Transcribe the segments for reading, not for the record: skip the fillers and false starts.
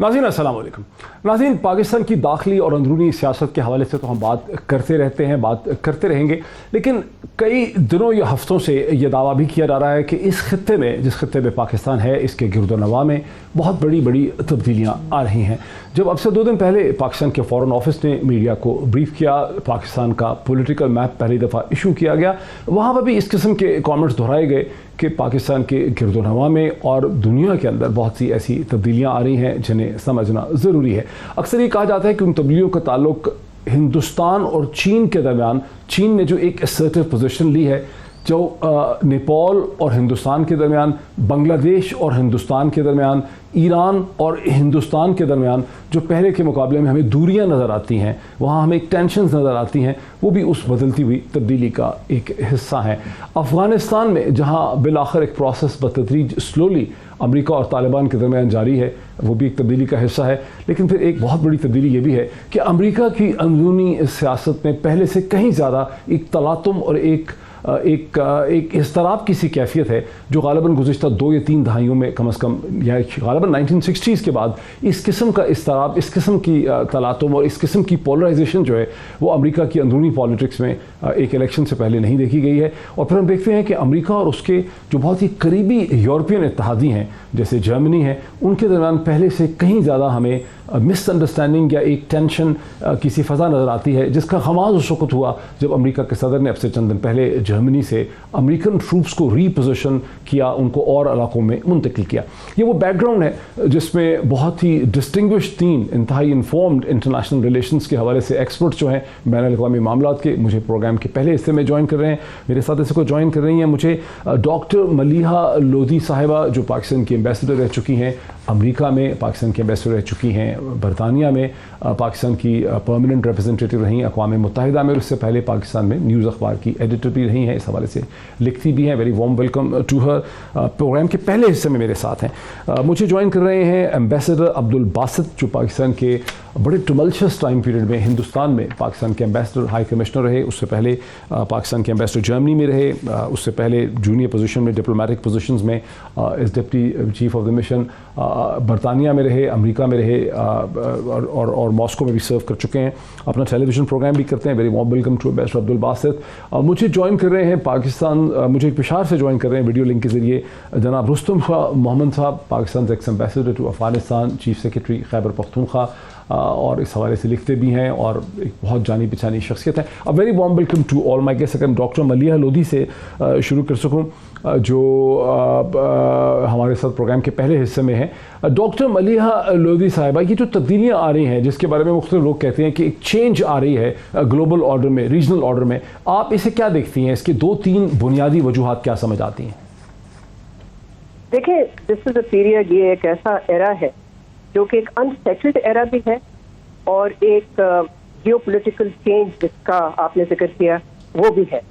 नाज़रीन अस्सलाम वालेकुम। नाज़रीन, पाकिस्तान की दाखिली और अंदरूनी सियासत के हवाले से तो हम बात करते रहते हैं, बात करते रहेंगे, लेकिन कई दिनों या हफ्तों से ये दावा भी किया जा रहा है कि इस खित्ते में, जिस खित्ते में पाकिस्तान है, इसके गिरदोनवा में बहुत बड़ी बड़ी तब्दीलियाँ आ रही हैं। जब अब से 2 दिन पहले पाकिस्तान के फ़ॉरेन ऑफिस ने मीडिया को ब्रीफ किया, पाकिस्तान का पॉलिटिकल मैप पहली दफ़ा इशू किया गया, वहाँ पर भी इस किस्म के कमेंट्स दोहराए गए कि पाकिस्तान के गिरदोनवा में और दुनिया के अंदर बहुत सी ऐसी तब्दीलियाँ आ रही हैं जिन्हें समझना ज़रूरी है। अक्सर ये कहा जाता है कि उन तब्दीलियों का ताल्लुक हिंदुस्तान और चीन के दरमियान, चीन ने जो एक असर्टिव पोजीशन ली है, जो नेपाल और हिंदुस्तान के दरमियान, बांग्लादेश और हिंदुस्तान के दरमियान, ईरान और हिंदुस्तान के दरमियान जो पहले के मुकाबले में हमें दूरियां नज़र आती हैं, वहाँ हमें एक टेंशन्स नज़र आती हैं, वो भी उस बदलती हुई तब्दीली का एक हिस्सा है। अफ़गानिस्तान में जहाँ बिलाखिर एक प्रोसेस बतदरीज स्लोली अमेरिका और तालिबान के दरमियान जारी है, वो भी एक तब्दीली का हिस्सा है। लेकिन फिर एक बहुत बड़ी तब्दीली ये भी है कि अमेरिका की अंदरूनी सियासत में पहले से कहीं ज़्यादा एक तलातुम और एक इज़्तिराब की सी कैफियत है, जो ग़ालिबन गुज़िश्ता 2 या 3 दहाइयों में कम अज़ कम, या ग़ालिबन 1960s के बाद इस किस्म का इज़्तिराब, इस किस्म की तलातुम और इस किस्म की पोलराइजेशन जो है वो अमेरिका की अंदरूनी पॉलिटिक्स में एक इलेक्शन से पहले नहीं देखी गई है। और फिर हम देखते हैं कि अमेरिका और उसके जो बहुत ही करीबी यूरोपियन इत्तेहादी हैं, जैसे जर्मनी है, उनके दरमियान पहले से कहीं ज़्यादा हमें मिसअंडरस्टैंडिंग या एक टेंशन की सी फ़ज़ा नज़र आती है, जिसका खमाज उस वक़्त हुआ जब अमेरिका के सदर ने अब से चंद दिन पहले जर्मनी से अमेरिकन ट्रूप्स को रीपोजिशन किया, उनको और इलाकों में मुंतकिल किया। ये वो बैकग्राउंड है जिसमें बहुत ही डिस्टिंग्विश्ड 3 इंतहाई इन्फॉर्म्ड इंटरनेशनल रिलेशंस के हवाले से एक्सपर्ट्स जो हैं बैनुल-अक़वामी मामलात के, मुझे प्रोग्राम के पहले हिस्से में ज्वाइन कर रहे हैं। मेरे साथ इसी को ज्वाइन कर रही हैं मुझे डॉक्टर मलिहा लोधी साहिबा, जो पाकिस्तान की एम्बेसडर रह चुकी हैं अमेरिका में, पाकिस्तान की एम्बेसडर रह चुकी हैं बरतानिया में, पाकिस्तान की परमानेंट रिप्रेजेंटेटिव रही अक़वाम मुत्तहिदा में, और उससे पहले पाकिस्तान में न्यूज़ अखबार की एडिटर भी रही हैं, इस हवाले से लिखती भी हैं। Very warm welcome to her. Programme के पहले हिस्से में मेरे साथ हैं मुझे ज्वाइन कर रहे हैं एम्बेसडर अब्दुल बासित, जो पाकिस्तान के बड़े टमल्शियस टाइम पीरियड में हिंदुस्तान में पाकिस्तान के एम्बेसडर, हाई कमिश्नर रहे, उससे पहले पाकिस्तान के एम्बेसडर जर्मनी में रहे, उससे पहले जूनियर पोजीशन में, डिप्लोमेटिक पोजीशंस में as deputy chief of the mission बरतानिया में रहे, अमेरिका में रहे, और मॉस्को में भी सर्व कर चुके हैं। अपना टेलीविज़न प्रोग्राम भी करते हैं। Very warm welcome to ambassador Abdul Basit. मुझे ज्वाइन कर रहे हैं पाकिस्तान, मुझे पेशावर से ज्वाइन कर रहे हैं वीडियो लिंक के ज़रिए जनाब रुस्तम शाह मोहम्मद साहब, Pakistan ex ambassador to Afghanistan, chief secretary Khyber Pakhtunkhwa, और इस हवाले से लिखते भी हैं और एक बहुत जानी पहचानी शख्सियत है। अब very warm welcome to all my guest. अगर डॉक्टर मलिहा लोधी से शुरू कर सकूँ, जो हमारे साथ प्रोग्राम के पहले हिस्से में है। डॉक्टर मलिहा लोधी साहिबा, ये जो तब्दीलियाँ आ रही हैं, जिसके बारे में मुख्तलिफ लोग कहते हैं कि एक चेंज आ रही है ग्लोबल ऑर्डर में, रीजनल ऑर्डर में, आप इसे क्या देखती हैं? इसके 2-3 बुनियादी वजूहात क्या समझ आती हैं? देखिए, दिस इज अ पीरियड, ये एक ऐसा एरा है जो कि एक अनसेटल्ड एरा भी है और एक जियोपॉलिटिकल चेंज जिसका आपने जिक्र किया वो भी है।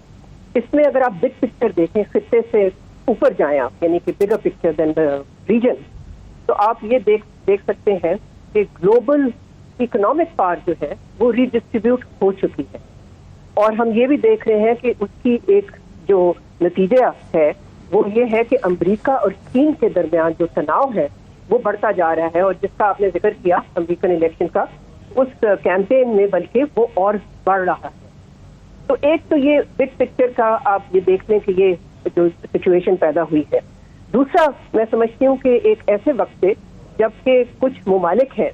इसमें अगर आप बिग पिक्चर देखें, खित्ते से ऊपर जाएं आप, यानी कि bigger picture then the region, तो आप ये देख सकते हैं कि ग्लोबल इकोनॉमिक पावर जो है वो रीडिस्ट्रीब्यूट हो चुकी है, और हम ये भी देख रहे हैं कि उसकी एक जो नतीजा है वो ये है कि अमेरिका और चीन के दरमियान जो तनाव है वो बढ़ता जा रहा है, और जिसका आपने जिक्र किया अमेरिकन इलेक्शन का, उस कैंपेन में बल्कि वो और बढ़ रहा है। तो एक तो ये बिग पिक्चर का आप ये देख लें कि ये जो सिचुएशन पैदा हुई है। दूसरा, मैं समझती हूँ कि एक ऐसे वक्त से जबकि कुछ ममालिक हैं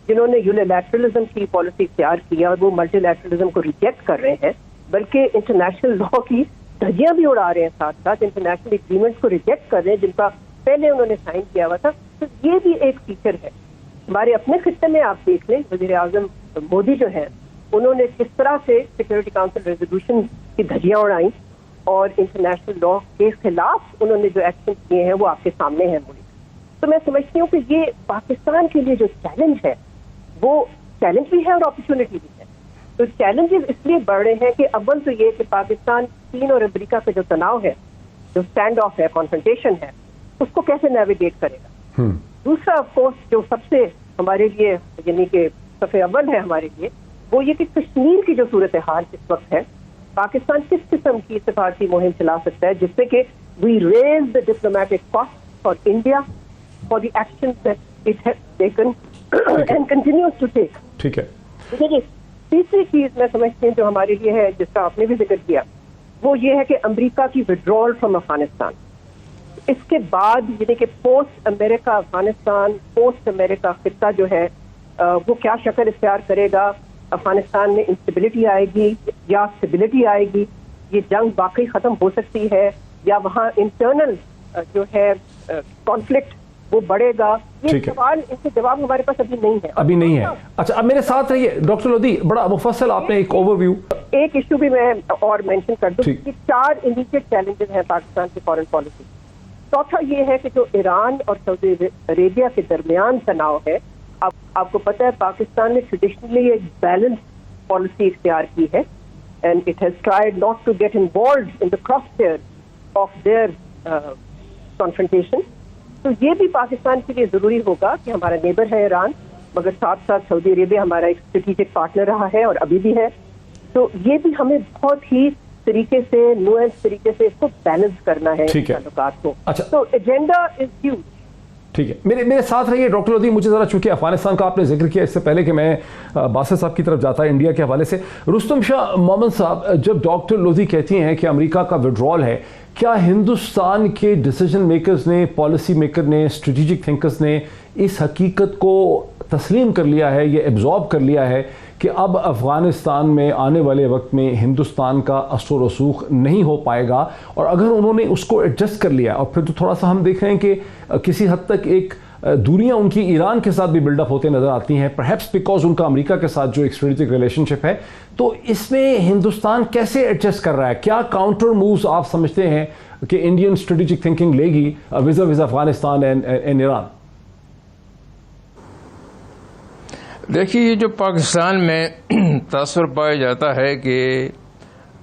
जिन्होंने यूनिलैटरलिज्म की पॉलिसी इख्तियार की और वो मल्टीलैटरलिज्म को रिजेक्ट कर रहे हैं, बल्कि इंटरनेशनल लॉ की धज्जियां भी उड़ा रहे हैं, साथ साथ इंटरनेशनल एग्रीमेंट्स को रिजेक्ट कर रहे हैं जिनका पहले उन्होंने साइन किया हुआ था। तो ये भी एक फीचर है। हमारे अपने खित्ते में आप देख लें, वज़ीर आज़म मोदी जो है उन्होंने किस तरह से सिक्योरिटी काउंसिल रेजोल्यूशन की धज्जियां उड़ाई और इंटरनेशनल लॉ के खिलाफ उन्होंने जो एक्शन किए हैं वो आपके सामने हैं मुल्क। तो मैं समझती हूँ कि ये पाकिस्तान के लिए जो चैलेंज है वो चैलेंज भी है और अपॉर्चुनिटी भी है। तो चैलेंजेस इसलिए बढ़ रहे हैं कि अव्वल तो ये कि पाकिस्तान, चीन और अमेरिका का जो तनाव है, जो स्टैंड ऑफ है, कॉन्फ्रंटेशन है, उसको कैसे नेविगेट करेगा। दूसरा, ऑफ कोर्स, जो सबसे हमारे लिए यानी कि सबसे अव्वल है हमारे लिए, वो ये कि कश्मीर की जो सूरत हाल इस वक्त है, पाकिस्तान किस किस्म की सफारती मुहिम चला सकता है जिससे कि we raise the diplomatic cost for India for the action that it has taken and continues to take. ठीक है। देखिए, तीसरी चीज मैं समझती हूँ जो हमारे लिए है, जिसका आपने भी जिक्र किया, वो ये है कि अमेरिका की विड्रॉल फ्रॉम अफगानिस्तान। इसके बाद यानी कि post America Afghanistan, post America खित्ता जो है वो क्या शक्ल इख्तियार करेगा? अफगानिस्तान में इंस्टेबिलिटी आएगी या स्टेबिलिटी आएगी? ये जंग वाकई खत्म हो सकती है या वहाँ इंटरनल जो है कॉन्फ्लिक्ट वो बढ़ेगा? ये सवाल, इसके जवाब हमारे पास अभी नहीं है। अभी नहीं है। अच्छा, अब मेरे साथ रहिए डॉक्टर लोधी, बड़ा मुफस्सल आपने एक ओवरव्यू। एक इशू भी मैं और मेंशन कर दूं कि 4 इमीडिएट चैलेंजेस हैं पाकिस्तान की फॉरेन पॉलिसी। चौथा ये है कि जो ईरान और सऊदी अरेबिया के दरमियान तनाव है, आपको पता है पाकिस्तान ने ट्रेडिशनली एक बैलेंस पॉलिसी इख्तियार की है and it has tried not to get involved in the crossfire of their confrontation. तो ये भी पाकिस्तान के लिए जरूरी होगा कि हमारा नेबर है ईरान, मगर साथ साथ सऊदी अरेबिया हमारा एक स्ट्रेटेजिक पार्टनर रहा है और अभी भी है। तो ये भी हमें बहुत ही तरीके से, नुएंस तरीके से इसको बैलेंस करना है ताल्लुकात को। अच्छा, तो एजेंडा इज ह्यूज। ठीक है, मेरे साथ रहिए डॉक्टर लोधी। मुझे जरा, चूंकि अफगानिस्तान का आपने जिक्र किया, इससे पहले कि मैं बासित साहब की तरफ जाता है इंडिया के हवाले से, रुस्तम शाह मोहम्मद साहब, जब डॉक्टर लोधी कहती हैं कि अमेरिका का विड्रॉल है, क्या हिंदुस्तान के डिसीजन मेकर्स ने, पॉलिसी मेकर ने, स्ट्रेटेजिक थिंकर्स ने इस हकीकत को तस्लीम कर लिया है, ये एब्जॉर्ब कर लिया है कि अब अफ़गानिस्तान में आने वाले वक्त में हिंदुस्तान का असर रसूख नहीं हो पाएगा? और अगर उन्होंने उसको एडजस्ट कर लिया, और फिर तो थोड़ा सा हम देख रहे हैं कि किसी हद तक एक दूरियां उनकी ईरान के साथ भी बिल्डअप होते नजर आती हैं, परहैप्स बिकॉज उनका अमेरिका के साथ जो एक स्ट्रेटेजिक रिलेशनशिप है, तो इसमें हिंदुस्तान कैसे एडजस्ट कर रहा है? क्या काउंटर मूव्स आप समझते हैं कि इंडियन स्ट्रेटेजिक थिंकिंग लेगी visa visa Afghanistan and Iran? देखिए, ये जो पाकिस्तान में तासुर पाया जाता है कि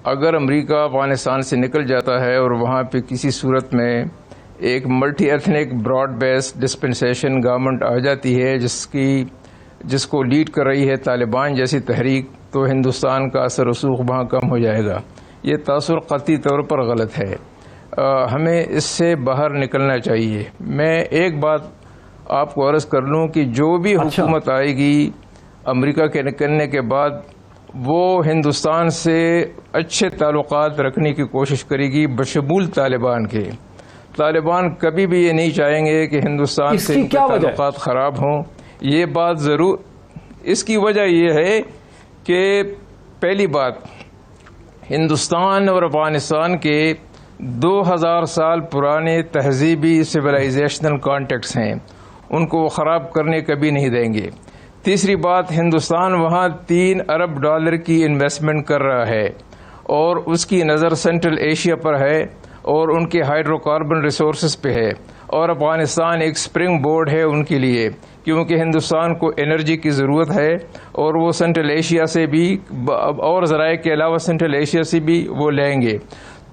अगर अमेरिका अफगानिस्तान से निकल जाता है और वहाँ पे किसी सूरत में एक multi ethnic broad based dispensation government आ जाती है जिसको लीड कर रही है तालिबान जैसी तहरीक, तो हिंदुस्तान का असर रसूख वहाँ कम हो जाएगा। ये तासुर क़तई तौर पर गलत है। हमें इससे बाहर निकलना चाहिए। मैं एक बात आपको अर्ज़ कर लूँ कि जो भी हुकूमत आएगी अमेरिका के निकलने के बाद, वो हिंदुस्तान से अच्छे ताल्लुकात रखने की कोशिश करेगी बशमूल तालिबान के। तालिबान कभी भी ये नहीं चाहेंगे कि हिंदुस्तान से ताल्लुकात ख़राब हों। ये बात ज़रूर, इसकी वजह यह है कि पहली बात, हिंदुस्तान और अफ़गानिस्तान के 2000 साल पुराने तहजीबी सिविलाइजेशनल कॉन्टेक्ट्स हैं, उनको वो ख़राब करने कभी नहीं देंगे। तीसरी बात, हिंदुस्तान वहाँ 3 अरब डॉलर की इन्वेस्टमेंट कर रहा है और उसकी नज़र सेंट्रल एशिया पर है और उनके हाइड्रोकार्बन रिसोर्सेज पे है, और अफ़गानिस्तान एक स्प्रिंग बोर्ड है उनके लिए, क्योंकि हिंदुस्तान को एनर्जी की ज़रूरत है और वो सेंट्रल एशिया से भी और ज़राए के अलावा सेंट्रल एशिया से भी वो लेंगे।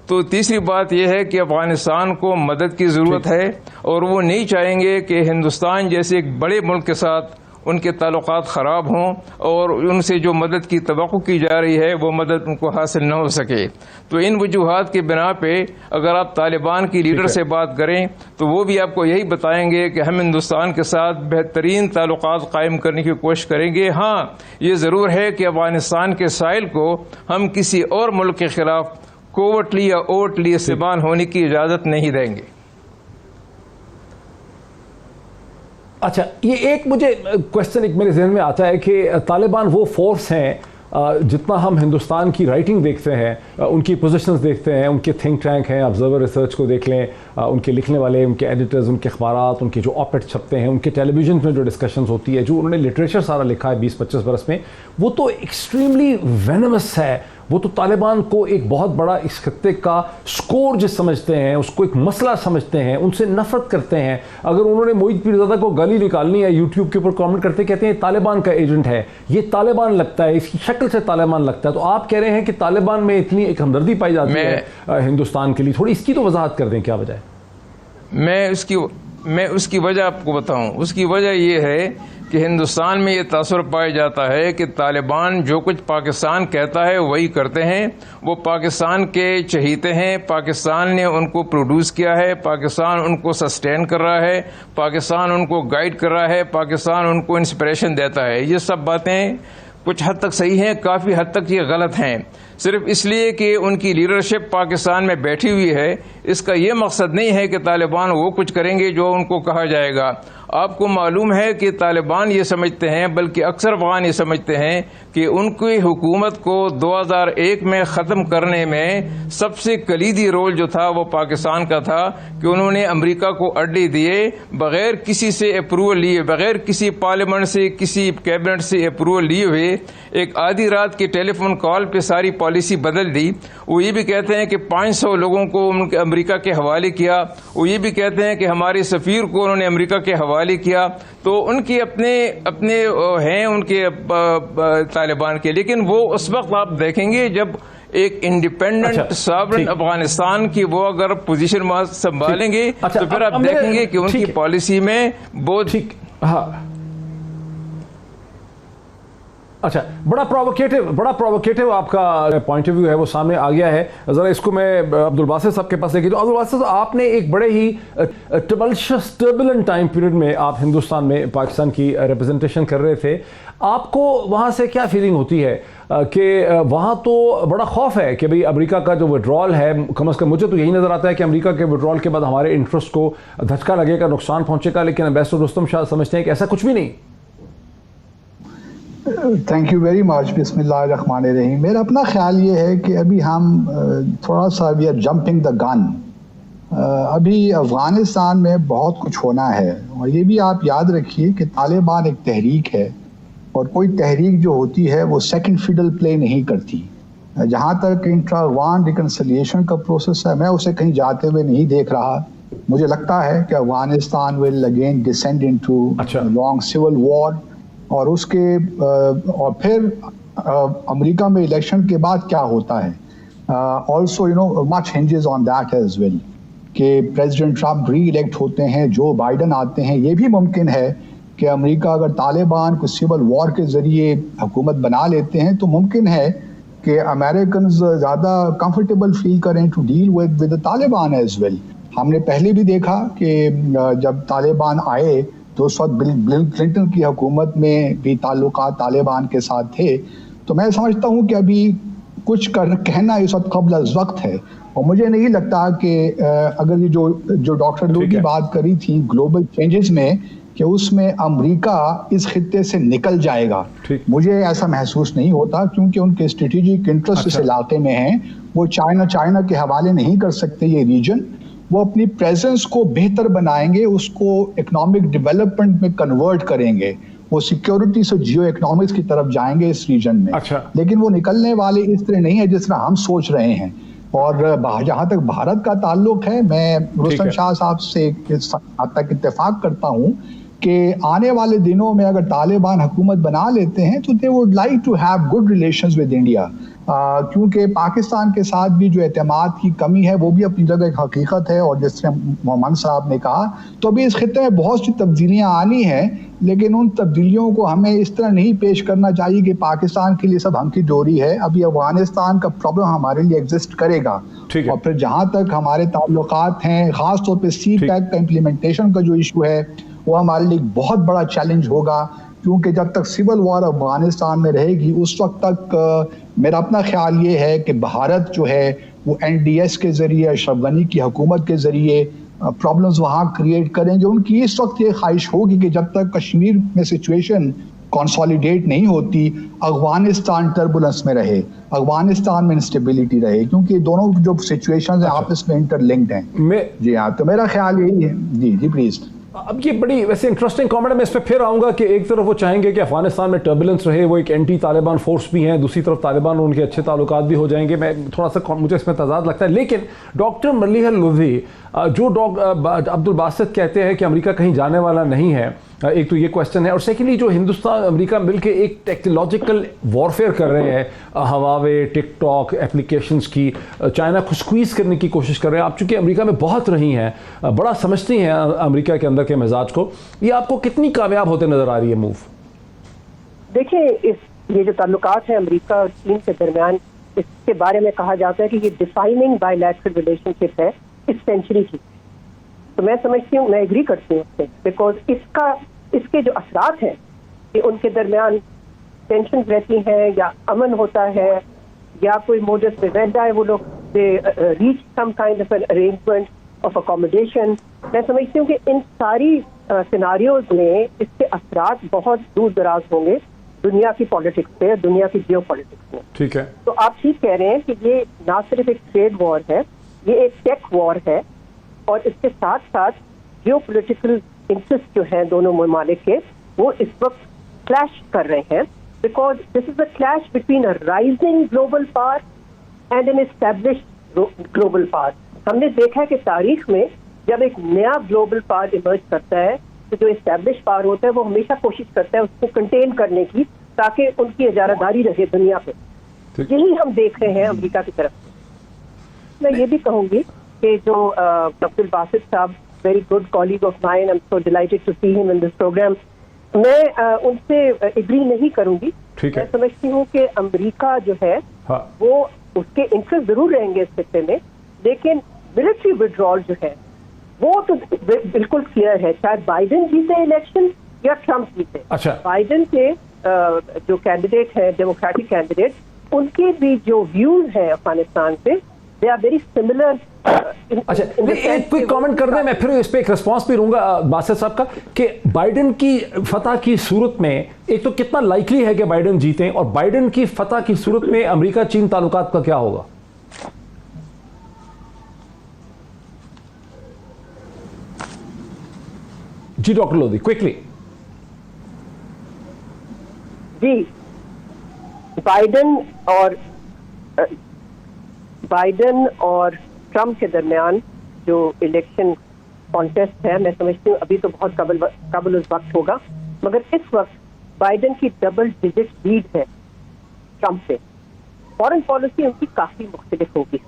तो तीसरी बात यह है कि अफ़गानिस्तान को मदद की ज़रूरत है और वो नहीं चाहेंगे कि हिंदुस्तान जैसे एक बड़े मुल्क के साथ उनके ताल्लुकात ख़राब हों और उनसे जो मदद की तवक्को की जा रही है वो मदद उनको हासिल न हो सके। तो इन वजूहात के बिना पे अगर आप तालिबान की लीडर से बात करें तो वो भी आपको यही बताएंगे कि हम हिंदुस्तान के साथ बेहतरीन ताल्लुकात कायम करने की कोशिश करेंगे। हाँ, ये ज़रूर है कि अफ़गानिस्तान के साहिल को हम किसी और मुल्क के ख़िलाफ़ कोवटली या ओवटली इस्तेमाल होने की इजाज़त नहीं देंगे। अच्छा, ये एक मुझे क्वेश्चन एक मेरे जहन में आता है कि तालिबान वो फोर्स हैं, जितना हम हिंदुस्तान की राइटिंग देखते हैं, उनकी पोजीशंस देखते हैं, उनके थिंक टैंक हैं, ऑब्जर्वर रिसर्च को देख लें, उनके लिखने वाले, उनके एडिटर्स, उनके अखबारात, उनके जो ऑपेड छपते हैं, उनके टेलीविज़न में जो डिस्कशंस होती है, जो उन्होंने लिटरेचर सारा लिखा है 20-25 बरस में, वो तो एक्सट्रीमली वेनमस है। वो तो तालिबान को एक बहुत बड़ा इस खत्ते का स्कोर जो समझते हैं, उसको एक मसला समझते हैं, उनसे नफरत करते हैं। अगर उन्होंने मोईद पीरज़ादा को गाली निकालनी है, यूट्यूब के ऊपर कमेंट करते कहते हैं तालिबान का एजेंट है, ये तालिबान लगता है, इसकी शक्ल से तालिबान लगता है। तो आप कह रहे हैं कि तालिबान में इतनी एक हमदर्दी पाई जाती है हिंदुस्तान के लिए, थोड़ी इसकी तो वजाहत कर दें, क्या वजह है? मैं इसकी मैं उसकी वजह आपको बताऊं। उसकी वजह यह है कि हिंदुस्तान में ये तासुर पाया जाता है कि तालिबान जो कुछ पाकिस्तान कहता है वही करते हैं। वो पाकिस्तान के चहीते हैं, पाकिस्तान ने उनको प्रोड्यूस किया है, पाकिस्तान उनको सस्टेन कर रहा है, पाकिस्तान उनको गाइड कर रहा है, पाकिस्तान उनको इंस्पिरेशन देता है। ये सब बातें कुछ हद तक सही हैं, काफ़ी हद तक ये गलत हैं। सिर्फ इसलिए कि उनकी लीडरशिप पाकिस्तान में बैठी हुई है, इसका ये मकसद नहीं है कि तालिबान वो कुछ करेंगे जो उनको कहा जाएगा। आपको मालूम है कि तालिबान ये समझते हैं, बल्कि अक्सर अफगान ये समझते हैं कि उनकी हुकूमत को 2001 में ख़त्म करने में सबसे कलीदी रोल जो था वो पाकिस्तान का था कि उन्होंने अमेरिका को अड्डे दिए, बग़ैर किसी से अप्रूवल लिए, बग़ैर किसी पार्लियामेंट से, किसी कैबिनेट से अप्रूवल लिए हुए एक आधी रात की टेलीफोन कॉल पे सारी पॉलिसी बदल दी। वो ये भी कहते हैं कि 500 लोगों को उनके अमेरिका के हवाले किया। वो ये भी कहते हैं कि हमारे सफ़ीर को उन्होंने अमेरिका के हवाले किया। तो उनके अपने अपने हैं उनके तालिबान के, लेकिन वो उस वक्त आप देखेंगे जब एक इंडिपेंडेंट सॉवरेन अफगानिस्तान की वो अगर पोजीशन संभालेंगे तो फिर आप देखेंगे कि उनकी पॉलिसी में बहुत अच्छा बड़ा प्रोवोकेटिव आपका पॉइंट ऑफ व्यू है, वो सामने आ गया है। ज़रा इसको मैं अब्दुल बासित साहब के पास लेके, तो अब्दुल बासित साहब आपने एक बड़े ही टर्बुलेंट टाइम पीरियड में आप हिंदुस्तान में पाकिस्तान की रिप्रेजेंटेशन कर रहे थे। आपको वहाँ से क्या फीलिंग होती है कि वहाँ तो बड़ा खौफ है कि भाई अमेरिका का जो विड्रॉल है, कम अज़ कम मुझे तो यही नज़र आता है कि अमेरिका के विड्रॉल के बाद हमारे इंटरेस्ट को धचका लगेगा, नुकसान पहुँचेगा, लेकिन एम्बेसडर रुस्तम शाह समझते हैं कि ऐसा कुछ भी नहीं। Thank you very much. बिस्मिल्लाहिर्रहमानिर्रहीम। मेरा अपना ख्याल ये है कि अभी हम थोड़ा सा we are jumping the gun. अभी अफ़गानिस्तान में बहुत कुछ होना है, और ये भी आप याद रखिए कि तालिबान एक तहरीक है, और कोई तहरीक जो होती है वो सेकंड फिडल प्ले नहीं करती। जहाँ तक इंट्रा अफ़गान रिकन्सिलिएशन का प्रोसेस है, मैं उसे कहीं जाते हुए नहीं देख रहा। मुझे लगता है कि Afghanistan will again descend into long civil war, और उसके और फिर अमेरिका में इलेक्शन के बाद क्या होता है, also you know much hinges on that as well, कि प्रेसिडेंट ट्रम्प री इलेक्ट होते हैं, जो बाइडन आते हैं। ये भी मुमकिन है कि अमेरिका अगर तालिबान को सिविल वॉर के ज़रिए हुकूमत बना लेते हैं तो मुमकिन है कि अमेरिकन ज़्यादा कंफर्टेबल फील करें to deal with Taliban as well. हमने पहले भी देखा कि जब तालिबान आए तो उस वक्त बिल क्लिंटन की हुकूमत में भी ताल्लुकात तालिबान के साथ थे। तो मैं समझता हूँ कि अभी कुछ कहना इस वक्त क़ब्ल अज़ वक्त है, और मुझे नहीं लगता कि अगर ये जो डॉक्टर लोग की बात करी थी ग्लोबल चेंजेस में, कि उसमें अमेरिका इस खित्ते से निकल जाएगा। मुझे ऐसा महसूस नहीं होता, क्योंकि उनके स्ट्रेटेजिक इंटरेस्ट इस इलाके में हैं। वो चाइना के हवाले नहीं कर सकते ये रीजन। वो अपनी प्रेजेंस को बेहतर बनाएंगे, उसको इकोनॉमिक डेवलपमेंट में कन्वर्ट करेंगे, वो सिक्योरिटी से जियो इकोनॉमिक्स की तरफ जाएंगे इस रीजन में। लेकिन वो निकलने वाले इस तरह नहीं है जिस तरह हम सोच रहे हैं। और जहाँ तक भारत का ताल्लुक है, मैं रुस्तम शाह साहब से इस हद तक इत्तेफाक करता हूँ कि आने वाले दिनों में अगर तालिबान हुकूमत बना लेते हैं तो they would like to have good relations with India, क्योंकि पाकिस्तान के साथ भी जो एतमाद की कमी है वो भी अपनी जगह एक हकीकत है। और जिस तरह मोहम्मद साहब ने कहा, तो अभी इस खित्ते में बहुत सी तब्दीलियाँ आनी हैं, लेकिन उन तब्दीलियों को हमें इस तरह नहीं पेश करना चाहिए कि पाकिस्तान के लिए सब हंकी डोरी है। अभी अफगानिस्तान का प्रॉब्लम हमारे लिए एग्जिस्ट करेगा, और फिर जहाँ तक हमारे ताल्लुकात हैं, ख़ास तौर पर सी पैक का इम्प्लीमेंटेशन का जो इशू है, वो हमारे लिए बहुत बड़ा चैलेंज होगा, क्योंकि जब तक सिविल वॉर अफगानिस्तान में रहेगी उस वक्त तक मेरा अपना ख्याल ये है कि भारत जो है वो NDS के ज़रिए, अशरफ गनी की हुकूमत के ज़रिए प्रॉब्लम्स वहाँ क्रिएट करेंगे। उनकी इस वक्त ये ख्वाहिश होगी कि जब तक कश्मीर में सिचुएशन कंसोलिडेट नहीं होती, अफगानिस्तान टर्बुलेंस में रहे, अफगानिस्तान में इंस्टेबिलिटी रहे, क्योंकि दोनों जो सिचुएशंस हैं आपस में इंटरलिंक्ड हैं। जी हाँ, तो मेरा ख्याल यही है। जी प्लीज़। अब ये बड़ी वैसे इंटरेस्टिंग कमेंट है, मैं इस पर फिर आऊँगा कि एक तरफ वो चाहेंगे कि अफगानिस्तान में टर्बुलेंस रहे, वो एक एंटी तालिबान फोर्स भी हैं, दूसरी तरफ तालिबान उनके अच्छे ताल्लुकात भी हो जाएंगे। मैं थोड़ा सा मुझे इसमें तजाद लगता है। लेकिन डॉक्टर मलिहा लुधी, जो अब्दुल बासित कहते हैं कि अमेरिका कहीं जाने वाला नहीं है, एक तो ये क्वेश्चन है, और सेकेंडली जो हिंदुस्तान अमेरिका मिलकर एक टेक्नोलॉजिकल वॉरफेयर कर रहे हैं, हवावे टिकटॉक एप्लीकेशंस की, चाइना को स्क्वीज़ करने की कोशिश कर रहे हैं। आप चूँकि अमेरिका में बहुत रही हैं, बड़ा समझती हैं अमेरिका के अंदर के मिजाज को, ये आपको कितनी कामयाब होते नज़र आ रही है मूव? देखिए, ये जो ताल्लुकात है अमेरिका और चीन के दरमियान, इसके बारे में कहा जाता है कि ये डिफाइनिंग बायलैटरल रिलेशनशिप है इस सेंचुरी की। तो मैं समझती हूँ, मैं एग्री करती हूँ उससे, बिकॉज इसके जो असरात हैं कि उनके दरमियान टेंशन रहती हैं या अमन होता है या कोई मोडस विवेंडा है, वो लोग reach some kind of an arrangement of accommodation. मैं समझती हूँ कि इन सारी सिनारियोज में इसके असरात बहुत दूर दराज होंगे दुनिया की पॉलिटिक्स पे, दुनिया की जियो पॉलिटिक्स में। ठीक है, तो आप ठीक कह रहे हैं कि ये ना सिर्फ एक ट्रेड वॉर है, ये एक टेक वॉर है, और इसके साथ साथ जियो पोलिटिकल इंटरेस्ट जो है दोनों ममालिक के, वो इस वक्त क्लैश कर रहे हैं, because this is a clash between a rising global power and an established global power. हमने देखा है कि तारीख में जब एक नया ग्लोबल पावर इमर्ज करता है, तो जो एस्टैब्लिश पावर होता है वो हमेशा कोशिश करता है उसको कंटेन करने की, ताकि उनकी इजारादारी रहे दुनिया पे। यही हम देख रहे हैं अमेरिका की तरफ से। मैं ये भी कहूंगी कि जो अब्दुल बासित साहब, very good colleague of mine, I am so delighted to see him in this programme, मैं उनसे एग्री नहीं करूंगी। मैं समझती हूँ कि अमेरिका जो है वो उसके इंटरेस्ट जरूर रहेंगे इस खित्ते में, लेकिन मिलिट्री विड्रॉल जो है वो तो बिल्कुल क्लियर है, चाहे बाइडेन जीते इलेक्शन या ट्रंप जीते। अच्छा, बाइडेन के जो कैंडिडेट है, डेमोक्रेटिक कैंडिडेट, उनके भी जो व्यूज हैं अफगानिस्तान पे, दे आर वेरी सिमिलर। अच्छा, एक क्विक कमेंट कर दें, मैं फिर इस पे एक रिस्पांस भी लूंगा बासित साहब का, कि बाइडेन की फतह की सूरत में एक तो कितना लाइकली है कि बाइडेन जीतें, और बाइडेन की फतह की सूरत में अमेरिका चीन ताल्लुकात का क्या होगा? जी डॉक्टर लोधी, क्विकली। जी, बाइडेन और ट्रंप के दरमियान जो इलेक्शन कॉन्टेस्ट है, मैं समझती हूँ अभी तो बहुत कबल उस वक्त होगा, मगर इस वक्त बाइडेन की डबल डिजिट लीड है ट्रंप से। फॉरेन पॉलिसी उनकी काफी मुख्तलिफ होगी,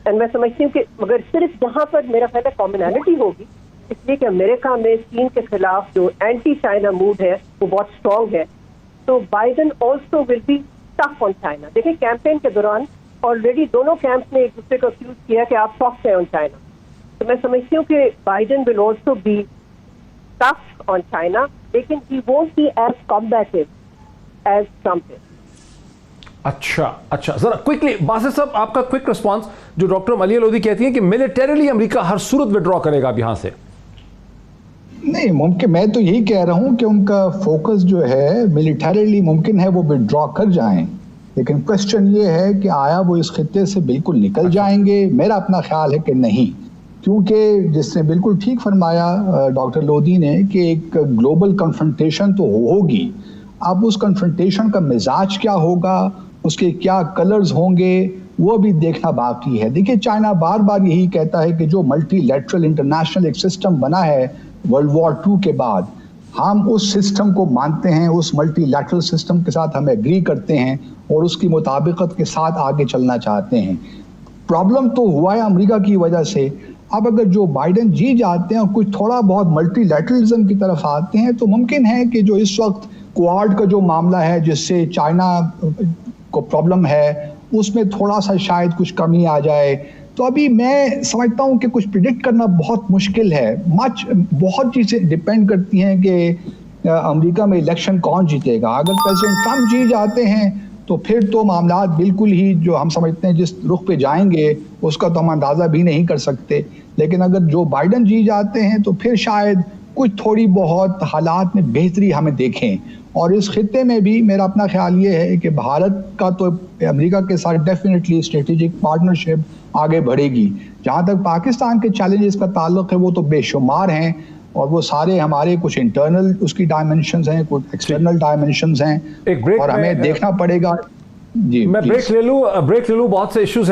एंड मैं समझती हूँ कि मगर सिर्फ जहां पर मेरा ख्याल है कॉमनैलिटी होगी, इसलिए कि अमेरिका में चीन के खिलाफ जो एंटी चाइना मूड है वो बहुत स्ट्रॉन्ग है। तो Biden also will be tough on China. देखिए, कैंपेन के दौरान ऑलरेडी दोनों कैंप्स ने एक दूसरे को अक्यूज किया कि आप सॉफ्ट हैं ऑन चाइना। तो मैं समझती हूँ कि Biden will also be tough on China, लेकिन he won't be as combative as Trump is. अच्छा, जरा क्विकली बासित साहब, आपका क्विक रिस्पांस। जो डॉक्टर मलिया लोधी कहती है कि मिलिटरीली अमेरिका हर सूरत विड्रॉ करेगा अब यहां से। नहीं मुमकिन, मैं तो यही कह रहा हूं कि उनका फोकस जो है मिलिटरीली मुमकिन है वो विड्रॉ कर जाएं, लेकिन क्वेश्चन ये है कि आया वो इस खित्ते से बिल्कुल निकल जाएंगे? मेरा अपना ख्याल है कि नहीं, क्योंकि जिसने बिल्कुल ठीक फरमाया डॉक्टर लोधी ने कि एक ग्लोबल कन्फ्रंटेशन तो होगी। अब उस कन्फ्रंटेशन का मिजाज क्या होगा, उसके क्या कलर्स होंगे, वो भी देखना बाकी है। देखिए, चाइना बार बार यही कहता है कि जो मल्टीलैटरल इंटरनेशनल एक सिस्टम बना है वर्ल्ड वॉर 2 के बाद, हम उस सिस्टम को मानते हैं, उस मल्टीलैटरल सिस्टम के साथ हम एग्री करते हैं और उसकी मुताबिकत के साथ आगे चलना चाहते हैं। प्रॉब्लम तो हुआ है अमेरिका की वजह से। अब अगर जो बाइडेन जी जाते हैं और कुछ थोड़ा बहुत मल्टीलैटरलिज्म की तरफ आते हैं, तो मुमकिन है कि जो इस वक्त क्वाड का जो मामला है जिससे चाइना को प्रॉब्लम है, उसमें थोड़ा सा शायद कुछ कमी आ जाए। तो अभी मैं समझता हूँ कि कुछ प्रिडिक्ट करना बहुत मुश्किल है। बहुत चीज़ें डिपेंड करती हैं कि अमेरिका में इलेक्शन कौन जीतेगा। अगर प्रेसिडेंट ट्रंप जी जाते हैं तो फिर तो मामला बिल्कुल ही जो हम समझते हैं जिस रुख पे जाएंगे उसका तो हम अंदाज़ा भी नहीं कर सकते। लेकिन अगर जो बाइडेन जी जाते हैं तो फिर शायद कुछ थोड़ी बहुत हालात में बेहतरी हमें देखें। और इस खित्ते में भी मेरा अपना ख्याल ये है कि भारत का तो अमेरिका के साथ डेफिनेटली स्ट्रेटेजिक पार्टनरशिप आगे बढ़ेगी। जहाँ तक पाकिस्तान के चैलेंजेस का ताल्लुक है वो तो बेशुमार हैं, और वो सारे हमारे कुछ इंटरनल उसकी डायमेंशंस हैं, कुछ एक्सटर्नल डायमेंशंस हैं, और हमें देखना पड़ेगा। जी मैं ब्रेक ले लूँ। बहुत से इश्यूज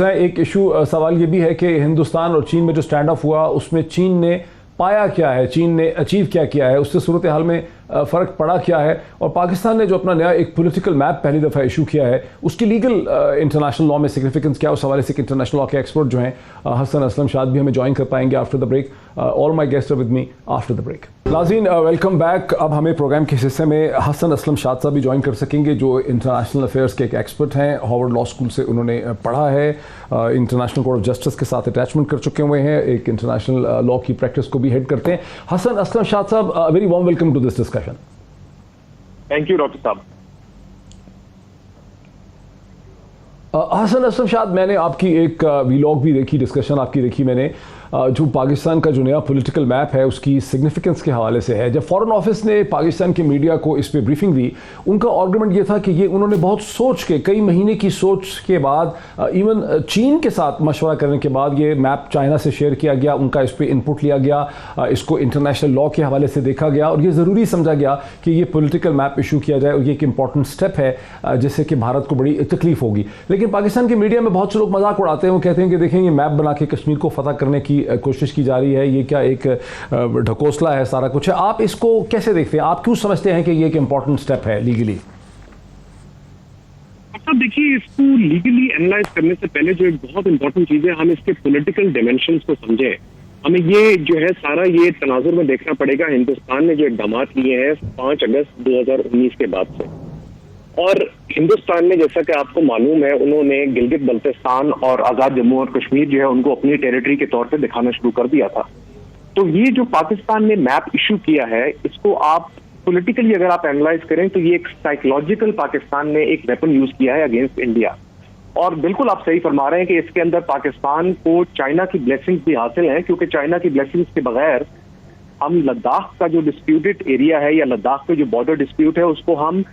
हैं। एक इशू सवाल ये भी है कि हिंदुस्तान और चीन में जो स्टैंड ऑफ हुआ उसमें चीन ने पाया क्या है, चीन ने अचीव क्या किया है, उससे सूरत हाल में फ़र्क पड़ा क्या है, और पाकिस्तान ने जो अपना नया एक पॉलिटिकल मैप पहली दफ़ा इशू किया है उसकी लीगल इंटरनेशनल लॉ में सिग्निफिकेंस क्या है, उस हवाले से इंटरनेशनल लॉ के एक्सपर्ट जो हैं हसन असलम शाद भी हमें ज्वाइन कर पाएंगे after the break. All my guest are with me after the break. नाज़रीन वेलकम बैक। अब हमें प्रोग्राम के हिस्से में हसन असलम शाद साहब भी ज्वाइन कर सकेंगे जो इंटरनेशनल अफेयर्स के एक एक्सपर्ट हैं। हार्वर्ड लॉ स्कूल से उन्होंने पढ़ा है, इंटरनेशनल कोर्ट ऑफ जस्टिस के साथ अटैचमेंट कर चुके हुए हैं, एक इंटरनेशनल लॉ की प्रैक्टिस को भी हेड करते हैं। हसन असलम शाद साहब, very warm welcome to this discussion. Thank you doctor साहब। हसन असलम शाद, मैंने आपकी एक वीलॉग भी देखी, डिस्कशन आपकी देखी मैंने, जो पाकिस्तान का जो नया पॉलिटिकल मैप है उसकी सिग्निफिकेंस के हवाले से है। जब फॉरेन ऑफिस ने पाकिस्तान की मीडिया को इस पे ब्रीफिंग दी, उनका आर्गुमेंट ये था कि ये उन्होंने बहुत सोच के, कई महीने की सोच के बाद, इवन चीन के साथ मशवरा करने के बाद ये मैप चाइना से शेयर किया गया, उनका इस पर इनपुट लिया गया, इसको इंटरनेशनल लॉ के हवाले से देखा गया और ये ज़रूरी समझा गया कि ये पॉलिटिकल मैप इशू किया जाए और ये एक इंपॉर्टेंट स्टेप है जिससे कि भारत को बड़ी तकलीफ होगी। लेकिन पाकिस्तान की मीडिया में बहुत से लोग मजाक उड़ाते हैं, वो कहते हैं कि देखें ये मैप बना के कश्मीर को फतह करने की कोशिश की जा रही है, ये क्या एक ढकोसला है, सारा कुछ है। आप इसको कैसे देखते हैं, आप क्यों समझते हैं कि ये एक इंपॉर्टेंट स्टेप है लीगली? अब देखिए, इसको लीगली एनालाइज करने से पहले जो एक बहुत इंपॉर्टेंट चीज है, हम इसके पॉलिटिकल डायमेंशंस को समझें। हमें ये जो है सारा ये तनाजुर में देखना पड़ेगा। हिंदुस्तान ने जो इकदाम लिए हैं 5 अगस्त 2019 के बाद से, और हिंदुस्तान ने, जैसा कि आपको मालूम है, उन्होंने गिलगित बल्तिस्तान और आजाद जम्मू और कश्मीर जो है उनको अपनी टेरिटरी के तौर पे दिखाना शुरू कर दिया था। तो ये जो पाकिस्तान ने मैप इशू किया है, इसको आप पॉलिटिकली अगर आप एनालाइज करें तो ये एक साइकोलॉजिकल पाकिस्तान ने एक वेपन यूज किया है अगेंस्ट इंडिया। और बिल्कुल आप सही फरमा रहे हैं कि इसके अंदर पाकिस्तान को चाइना की ब्लेसिंग्स भी हासिल हैं, क्योंकि चाइना की ब्लेसिंग्स के बगैर हम लद्दाख का जो डिस्प्यूटेड एरिया है या लद्दाख पे जो बॉर्डर डिस्प्यूट है उसको हम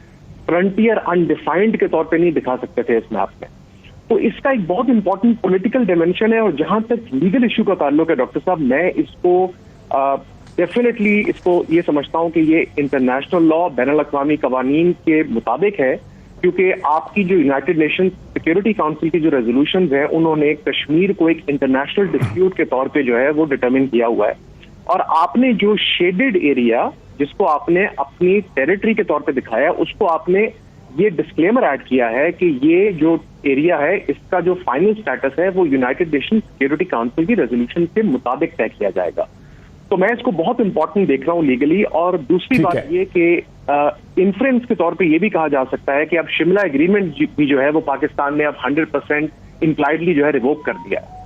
फ्रंटियर अनडिफाइंड के तौर पे नहीं दिखा सकते थे इस मैप में। तो इसका एक बहुत इंपॉर्टेंट पॉलिटिकल डायमेंशन है। और जहां तक लीगल इशू का ताल्लुक है डॉक्टर साहब, मैं इसको डेफिनेटली इसको ये समझता हूं कि ये इंटरनेशनल लॉ, बैनुल अक़वामी कवानीन के मुताबिक है, क्योंकि आपकी जो यूनाइटेड नेशन सिक्योरिटी काउंसिल की जो रेजोल्यूशन है, उन्होंने कश्मीर को एक इंटरनेशनल डिस्प्यूट के तौर पे जो है वो डिटरमिन किया हुआ है। और आपने जो शेडेड एरिया जिसको आपने अपनी टेरिटरी के तौर पे दिखाया, उसको आपने ये डिस्क्लेमर ऐड किया है कि ये जो एरिया है इसका जो फाइनल स्टेटस है वो यूनाइटेड नेशन सिक्योरिटी काउंसिल की रेजोल्यूशन के मुताबिक तय किया जाएगा। तो मैं इसको बहुत इंपॉर्टेंट देख रहा हूँ लीगली। और दूसरी बात ये कि इन्फ्रेंस के तौर पे ये भी कहा जा सकता है कि अब शिमला एग्रीमेंट भी जो है वो पाकिस्तान ने अब 100% इम्प्लाइडली जो है रिवोक कर दिया है।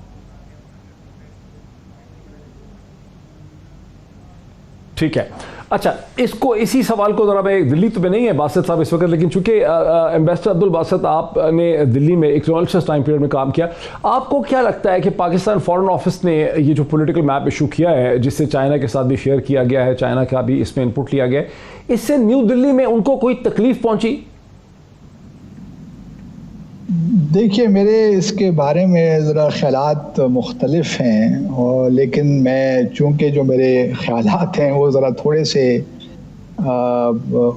ठीक है, अच्छा, इसको इसी सवाल को जरा, मैं दिल्ली तो में नहीं है बासित साहब इस वक्त, लेकिन चूंकि एम्बेसडर अब्दुल बासित आपने दिल्ली में एक tumultuous टाइम पीरियड में काम किया, आपको क्या लगता है कि पाकिस्तान फॉरेन ऑफिस ने ये जो पॉलिटिकल मैप इशू किया है, जिससे चाइना के साथ भी शेयर किया गया है, चाइना का भी इसमें इनपुट लिया गया है, इससे न्यू दिल्ली में उनको कोई तकलीफ पहुंची? देखिए, मेरे इसके बारे में ज़रा ख़यालात मुख्तलिफ हैं, और लेकिन मैं चूँकि जो मेरे ख़यालात हैं वो ज़रा थोड़े से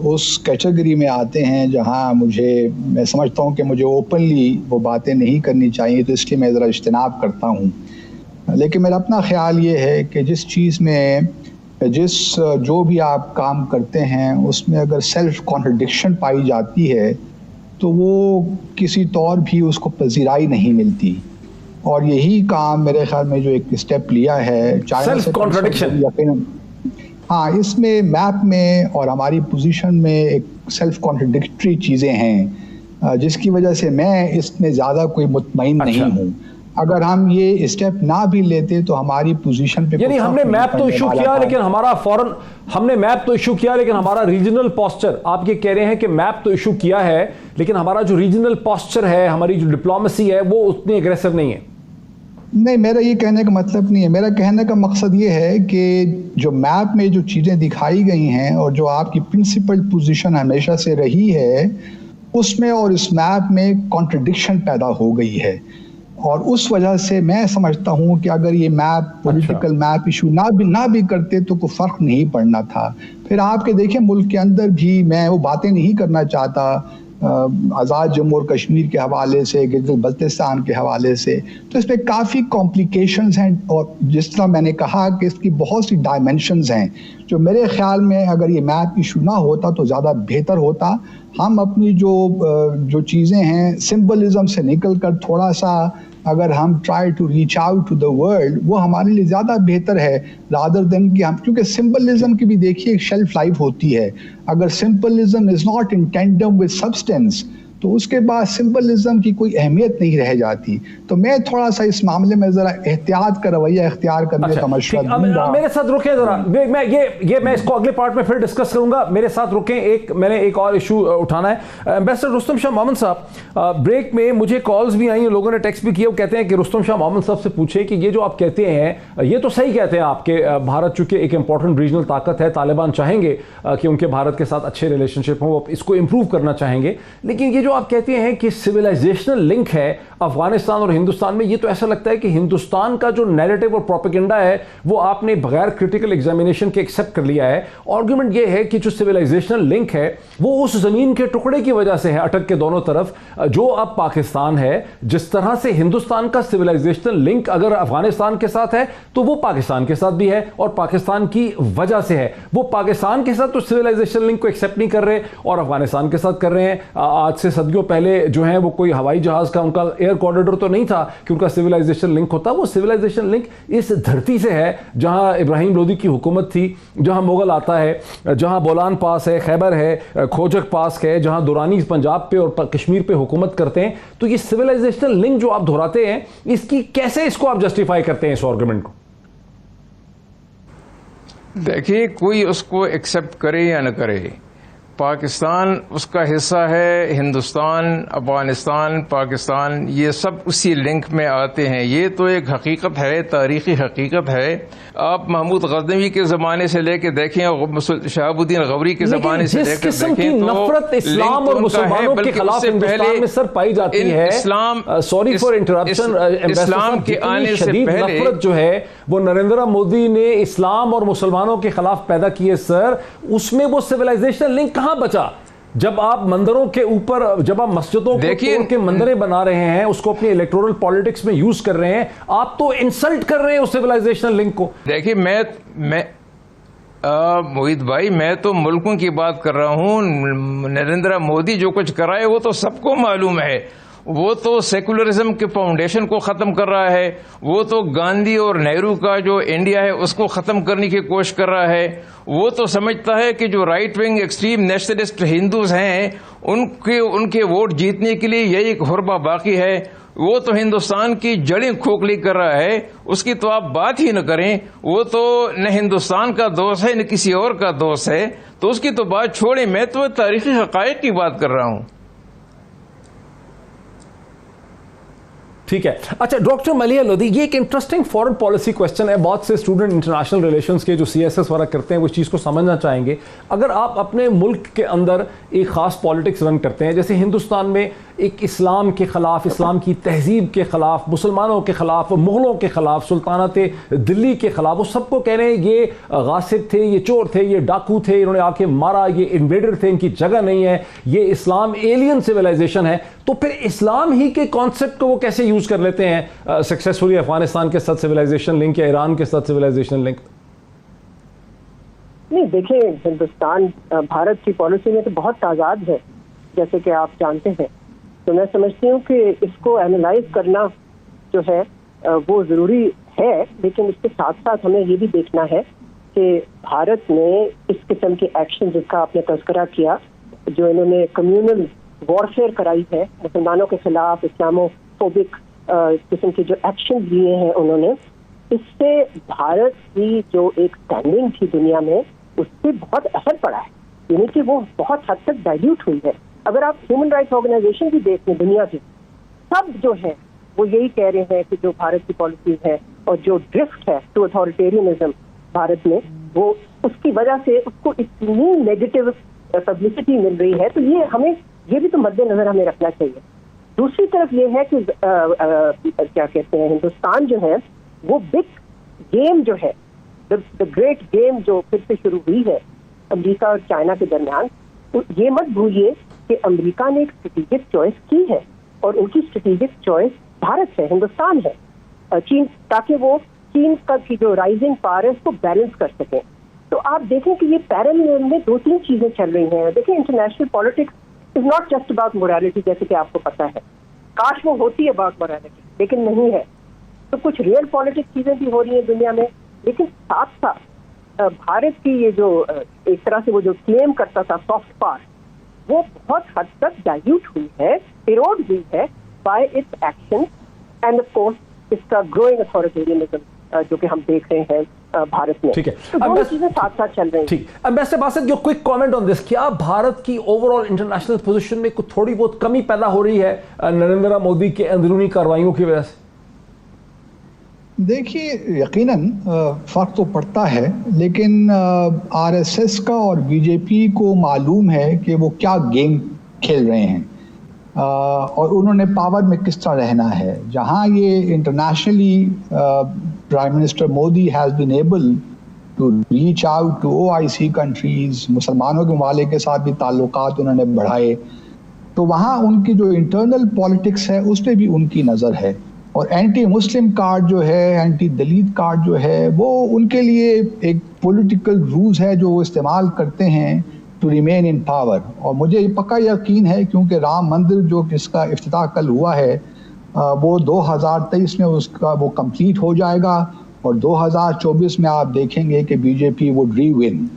उस कैटेगरी में आते हैं जहाँ मैं समझता हूँ कि मुझे ओपनली वो बातें नहीं करनी चाहिए, तो इसलिए मैं ज़रा इज्तनाब करता हूँ। लेकिन मेरा अपना ख़्याल ये है कि जिस चीज़ में जो भी आप काम करते हैं उसमें अगर सेल्फ कॉन्ट्रडिक्शन पाई जाती है तो वो किसी तौर भी उसको पजीराई नहीं मिलती। और यही काम मेरे ख्याल में जो एक स्टेप लिया है चाइना से, यकीनन हाँ, इसमें मैप में और हमारी पोजीशन में एक सेल्फ कॉन्ट्रडिक्टरी चीज़ें हैं, जिसकी वजह से मैं इसमें ज़्यादा कोई मुतमईन नहीं हूँ। अगर हम ये स्टेप ना भी लेते तो हमारी पोजीशन पे, यानी हमने मैप तो इशू किया लेकिन हमारा फॉरेन, हमने मैप तो इशू किया लेकिन हमारा रीजनल पोस्चर, आप ये कह रहे हैं कि मैप तो इशू किया है लेकिन हमारा जो रीजनल पोस्चर है, हमारी जो डिप्लोमेसी है, वो उतनी एग्रेसिव नहीं है। नहीं, मेरा ये कहने का मतलब नहीं है। मेरा कहने का मकसद ये है कि जो मैप में जो चीज़ें दिखाई गई हैं और जो आपकी प्रिंसिपल पोजीशन हमेशा से रही है, उसमें और इस मैप में कॉन्ट्रडिक्शन पैदा हो गई है। और उस वजह से मैं समझता हूँ कि अगर ये मैप पॉलिटिकल मैप इशू ना भी करते तो कोई फ़र्क नहीं पड़ना था। फिर आपके देखिए, मुल्क के अंदर भी, मैं वो बातें नहीं करना चाहता, आज़ाद जम्मू और कश्मीर के हवाले से, गिलगित बल्तिस्तान के हवाले से, तो इसमें काफ़ी कॉम्प्लिकेशंस हैं। और जिस तरह मैंने कहा कि इसकी बहुत सी डायमेंशंस हैं, जो मेरे ख्याल में अगर ये मैप इशू ना होता तो ज़्यादा बेहतर होता। हम अपनी जो चीज़ें हैं सिंबलिज्म से निकल कर थोड़ा सा अगर हम try to reach out to the world, वो हमारे लिए ज़्यादा बेहतर है रादर देन कि हम, क्योंकि सिंबलिज्म की भी देखिए एक शेल्फ लाइफ होती है। अगर symbolism is not in tandem with substance तो उसके बाद सिंबलिज्म की कोई अहमियत नहीं रह जाती। तो मैं थोड़ा सा इस मामले में जरा एहतियात का रवैया इख्तियार करने का मशवरा दूंगा। मेरे साथ रुके जरा, मैं इसको अगले पार्ट में फिर डिस्कस करूंगा। मेरे साथ रुकें, मैंने एक और इशू उठाना है। एम्बेसडर रुस्तम शाह मोहम्मद साहब, ब्रेक में मुझे कॉल्स भी आई, लोगों ने टेक्स्ट भी किया। वो कहते हैं कि रुस्तम शाह मोहम्मद साहब से पूछे कि ये जो आप कहते हैं, ये तो सही कहते हैं आपके, भारत चूंकि एक इंपॉर्टेंट रीजनल ताकत है, तालिबान चाहेंगे कि उनके भारत के साथ अच्छे रिलेशनशिप हो, इसको इंप्रूव करना चाहेंगे, लेकिन ये जो आप कहते हैं कि सिविलाइजेशनल लिंक है अफगानिस्तान और हिंदुस्तान में, ये तो ऐसा लगता है कि हिंदुस्तान का जो नैरेटिव और प्रोपेगेंडा है वो आपने बगैर क्रिटिकल एग्जामिनेशन के एक्सेप्ट कर लिया है। आर्गुमेंट ये है कि जो सिविलाइजेशनल लिंक है वो उस जमीन के टुकड़े की वजह से है, अटक के दोनों तरफ, जो अब पाकिस्तान है। जिस तरह से हिंदुस्तान का सिविलाइजेशनल लिंक अगर अफगानिस्तान के साथ है तो वो पाकिस्तान के साथ भी है, और पाकिस्तान की वजह से है। वो पाकिस्तान के साथ तो सिविलाइजेशनल लिंक को एक्सेप्ट नहीं कर रहे और अफगानिस्तान के साथ कर रहे हैं। आज से सदियों पहले जो है वो कोई हवाई जहाज का उनका एयर कॉरिडोर तो नहीं था कि उनका सिविलाइजेशन लिंक होता। वो सिविलाइजेशन लिंक इस धरती से है जहां इब्राहिम लोदी की हुकूमत थी, जहां मुगल आता है, जहां बोलान पास है, खैबर है, खोजक पास है, जहां दुरानी पंजाब पे और कश्मीर पे हुकूमत करते हैं। तो ये सिविलाइजेशनल लिंक जो आप दोहराते हैं, इसकी कैसे इसको आप जस्टिफाई करते हैं, इस आर्गुमेंट को? देखिए, कोई उसको एक्सेप्ट करे या न करे, पाकिस्तान उसका हिस्सा है, हिंदुस्तान, अफगानिस्तान, पाकिस्तान, ये सब उसी लिंक में आते हैं। ये तो एक हकीकत है, तारीखी हकीकत है। आप महमूद गजनवी के ज़माने से लेकर देखें और शहाबुद्दीन गौरी के ज़माने से लेकर देखें, तो नफरत इस्लाम और मुसलमानों के खिलाफ हिंदुस्तान में सर पाई जाती है। इस्लाम, सॉरी फॉर इंटरप्शन, इस्लाम के आने से पहले नफरत जो है वो नरेंद्र मोदी ने इस्लाम और मुसलमानों के खिलाफ पैदा की है सर। उसमें वो सिविलाइजेशन लिंक कहां बचा? जब आप मंदिरों के ऊपर, जब आप मस्जिदों को तोड़ के मंदिरें बना रहे हैं, उसको अपनी इलेक्टोरल पॉलिटिक्स में यूज कर रहे हैं, आप तो इंसल्ट कर रहे हैं उस सिविलाइजेशनल लिंक को। देखिए, मैं मोहित भाई, मैं तो मुल्कों की बात कर रहा हूं। नरेंद्र मोदी जो कुछ कराए वो तो सबको मालूम है। वो तो सेकुलरिज्म के फाउंडेशन को ख़त्म कर रहा है, वो तो गांधी और नेहरू का जो इंडिया है उसको ख़त्म करने की कोशिश कर रहा है। वो तो समझता है कि जो right wing extreme nationalist Hindus हैं उनके वोट जीतने के लिए यही एक हुर्बा बाकी है। वो तो हिंदुस्तान की जड़ें खोखली कर रहा है, उसकी तो आप बात ही न करें। वो तो न हिंदुस्तान का दोस्त है न किसी और का दोस्त है, तो उसकी तो बात छोड़ें। मैं तो तारीखी हक़ाइक़ की बात कर रहा हूं। ठीक है। अच्छा डॉक्टर मलिहा लोधी, ये एक इंटरेस्टिंग फॉरेन पॉलिसी क्वेश्चन है। बहुत से स्टूडेंट इंटरनेशनल रिलेशंस के जो CSS वगैरह करते हैं वो इस चीज़ को समझना चाहेंगे। अगर आप अपने मुल्क के अंदर एक ख़ास पॉलिटिक्स रन करते हैं, जैसे हिंदुस्तान में एक इस्लाम के ख़िलाफ़, इस्लाम की तहजीब के ख़िलाफ़, मुसलमानों के ख़िलाफ़, मुग़लों के ख़िलाफ़, सुल्तानत दिल्ली के ख़िलाफ़, वो सबको कह रहे हैं ये गासिब थे, ये चोर थे, ये डाकू थे, इन्होंने आके मारा, ये इन्वेडर थे, इनकी जगह नहीं है, ये इस्लाम एलियन सिविलाइजेशन है। तो फिर इस्लाम ही के कॉन्सेप्ट को वो कैसे यूज कर लेते हैं सक्सेसफुली अफगानिस्तान के साथ सिविलाइजेशन लिंक या ईरान के साथ सिविलाइजेशन लिंक? नहीं, देखिए, हिंदुस्तान भारत की पॉलिसी में तो बहुत आज़ाद है, जैसे कि आप जानते हैं। तो मैं समझती हूँ कि इसको एनालाइज करना जो है वो ज़रूरी है, लेकिन इसके साथ साथ हमें ये भी देखना है कि भारत ने इस किस्म के एक्शन जिसका आपने तज़किरा किया, जो इन्होंने कम्युनल वॉरफेयर कराई है मुसलमानों के खिलाफ, इस्लामोफोबिक किस्म के जो एक्शन लिए हैं उन्होंने, इससे भारत की जो एक स्टैंडिंग थी दुनिया में उससे बहुत असर पड़ा है, यानी कि वो बहुत हद तक डाइल्यूट हुई है। अगर आप ह्यूमन राइट्स ऑर्गेनाइजेशन भी देखें दुनिया की, सब जो है वो यही कह रहे हैं कि जो भारत की पॉलिसीज है और जो ड्रिफ्ट है टू अथॉरिटेरियनिज्म भारत में, वो उसकी वजह से उसको इतनी नेगेटिव पब्लिसिटी मिल रही है। तो ये हमें ये भी तो मद्देनजर हमें रखना चाहिए। दूसरी तरफ ये है कि क्या कहते हैं, हिंदुस्तान जो है वो बिग गेम जो है, द ग्रेट गेम जो फिर से शुरू हुई है अमेरिका और चाइना के दरमियान, तो ये मत भूलिए कि अमेरिका ने एक स्ट्रेटेजिक चॉइस की है और उनकी स्ट्रेटेजिक चॉइस भारत है, हिंदुस्तान है, चीन, ताकि वो चीन का की जो राइजिंग पावर है उसको बैलेंस कर सकें। तो आप देखें कि ये पैरेलल में 2-3 चीजें चल रही हैं। देखिए, international politics is not just about morality, जैसे कि आपको पता है, काश वो होती है अबाउट मोरालिटी, लेकिन नहीं है। तो कुछ रियल पॉलिटिक्स चीजें भी हो रही हैं दुनिया में, लेकिन साथ साथ भारत की ये जो एक तरह से वो जो क्लेम करता था सॉफ्ट पावर, वो बहुत हद तक डाइल्यूट हुई है, इरोड हुई है bye it's action end of course इसका ग्रोइंग अथॉरिटेरियनिज्म जो कि हम देख रहे हैं भारत में। ठीक है, तो दोनों चीजें साथ साथ चल रही हैं। ठीक, ambassador Basit, your quick comment on this, क्या भारत की ओवरऑल इंटरनेशनल पोजीशन में कुछ थोड़ी बहुत कमी पैदा हो रही है नरेंद्र मोदी के अंदरूनी कार्रवाइयों की वजह से? देखिए, यकीनन फर्क तो पड़ता है, लेकिन आरएसएस का और बीजेपी को मालूम है कि वो क्या गेम खेल रहे हैं और उन्होंने पावर में किस तरह रहना है। जहां ये internationally prime minister Modi has been able to reach out to OIC countries, मुसलमानों के ममालिक के साथ भी ताल्लुकात उन्होंने बढ़ाए, तो वहाँ उनकी जो इंटरनल पॉलिटिक्स है उस पर भी उनकी नज़र है। और एंटी मुस्लिम कार्ड जो है, एंटी दलित कार्ड जो है, वो उनके लिए एक पॉलिटिकल रूज है जो वो इस्तेमाल करते हैं टू रिमेन इन पावर। और मुझे पक्का यकीन है, क्योंकि राम मंदिर जो जिसका इफ्तिताह कल हुआ है वो 2023 में उसका वो कंप्लीट हो जाएगा और 2024 में आप देखेंगे कि बीजेपी वुड रीविन।